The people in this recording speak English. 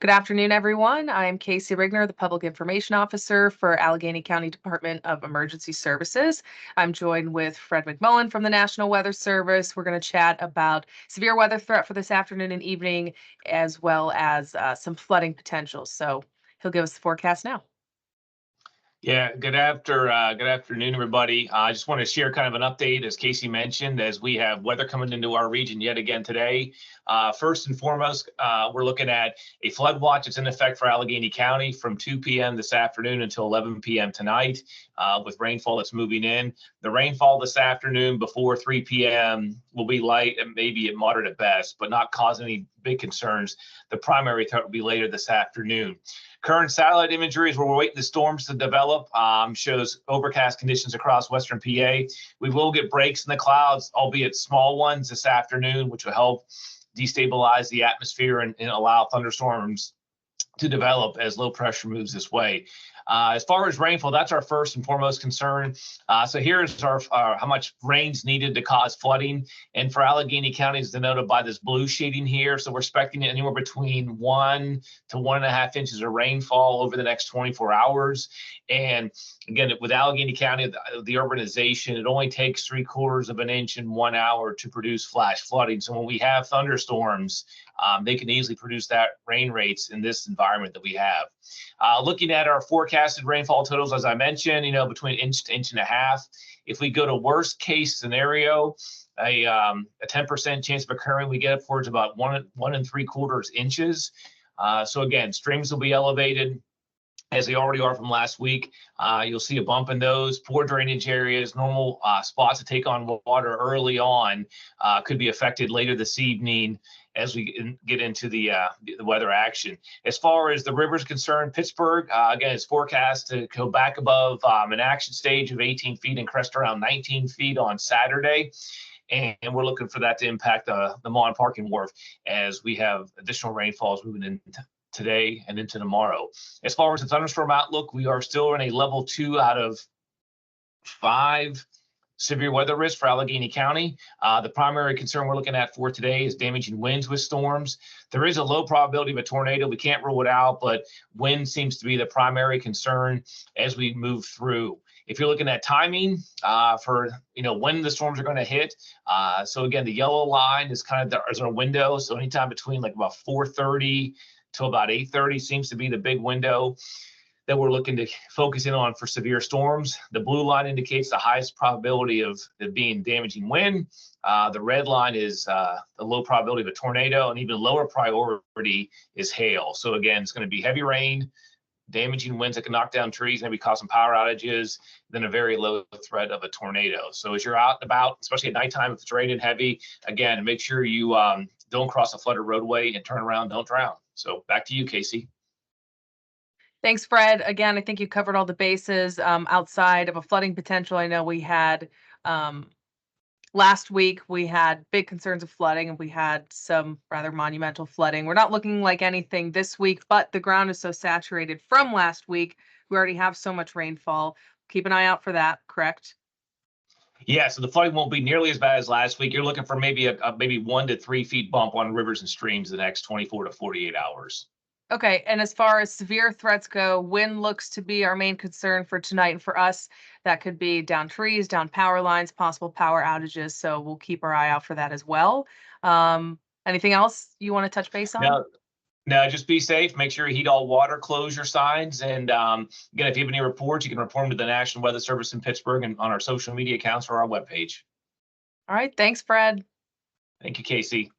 Good afternoon, everyone. I'm Casey Rigner, the Public Information Officer for Allegheny County Department of Emergency Services. I'm joined with Fred McMullen from the National Weather Service. We're going to chat about severe weather threat for this afternoon and evening, as well as some flooding potential. So he'll give us the forecast now. Yeah, good afternoon, everybody. I just want to share kind of an update, as Casey mentioned, as we have weather coming into our region yet again today. First and foremost, we're looking at a flood watch that's in effect for Allegheny County from 2 p.m. this afternoon until 11 p.m. tonight, with rainfall that's moving in. The rainfall this afternoon before 3 p.m. will be light and maybe at moderate at best, but not cause any big concerns. The primary threat will be later this afternoon. Current satellite imagery as we're waiting the storms to develop shows overcast conditions across western PA. We will get breaks in the clouds, albeit small ones this afternoon, which will help destabilize the atmosphere and allow thunderstorms to develop as low pressure moves this way. As far as rainfall, that's our first and foremost concern. So here's our how much rain's needed to cause flooding. And for Allegheny County is denoted by this blue shading here. So we're expecting anywhere between 1 to 1.5 inches of rainfall over the next 24 hours. And again, with Allegheny County, the urbanization, it only takes 3/4 of an inch in 1 hour to produce flash flooding. So when we have thunderstorms, they can easily produce that rain rates in this environment that we have. Looking at our forecasted rainfall totals, as I mentioned, between inch to inch and a half. If we go to worst case scenario, a 10% chance of occurring, we get up towards about 1 3/4 inches. So again, streams will be elevated as they already are from last week. You'll see a bump in those. Poor drainage areas, normal spots to take on water early on could be affected later this evening as we get into the weather action. As far as the river's concerned, Pittsburgh, again, is forecast to go back above an action stage of 18 feet and crest around 19 feet on Saturday. And we're looking for that to impact the Mon Parking Wharf as we have additional rainfalls moving in today and into tomorrow. As far as the thunderstorm outlook, we are still in a level 2 out of 5 severe weather risk for Allegheny County. The primary concern we're looking at for today is damaging winds with storms. There is a low probability of a tornado. We can't rule it out, but wind seems to be the primary concern as we move through. If you're looking at timing for when the storms are going to hit, so again, the yellow line is kind of our window. So anytime between like about 4:30 to about 8:30 seems to be the big window that we're looking to focus in on for severe storms. The blue line indicates the highest probability of it being damaging wind. The red line is the low probability of a tornado, and even lower priority is hail. So again, it's going to be heavy rain, damaging winds that can knock down trees, maybe cause some power outages, then a very low threat of a tornado. So as you're out and about, especially at nighttime, if it's raining heavy, again, make sure you don't cross a flooded roadway and turn around, don't drown. So back to you, Casey. Thanks, Fred. Again, I think you covered all the bases. Outside of a flooding potential, I know we had last week, we had big concerns of flooding and we had some rather monumental flooding. We're not looking like anything this week, but the ground is so saturated from last week. We already have so much rainfall. Keep an eye out for that, correct? Yeah, so the flooding won't be nearly as bad as last week. You're looking for maybe a maybe 1 to 3 feet bump on rivers and streams the next 24 to 48 hours. Okay, and as far as severe threats go, wind looks to be our main concern for tonight. And for us, that could be down trees, down power lines, possible power outages. So we'll keep our eye out for that as well. Anything else you want to touch base on? No, just be safe. Make sure you heed all water closure signs. And again, if you have any reports, you can report them to the National Weather Service in Pittsburgh and on our social media accounts or our webpage. All right, thanks, Fred. Thank you, Casey.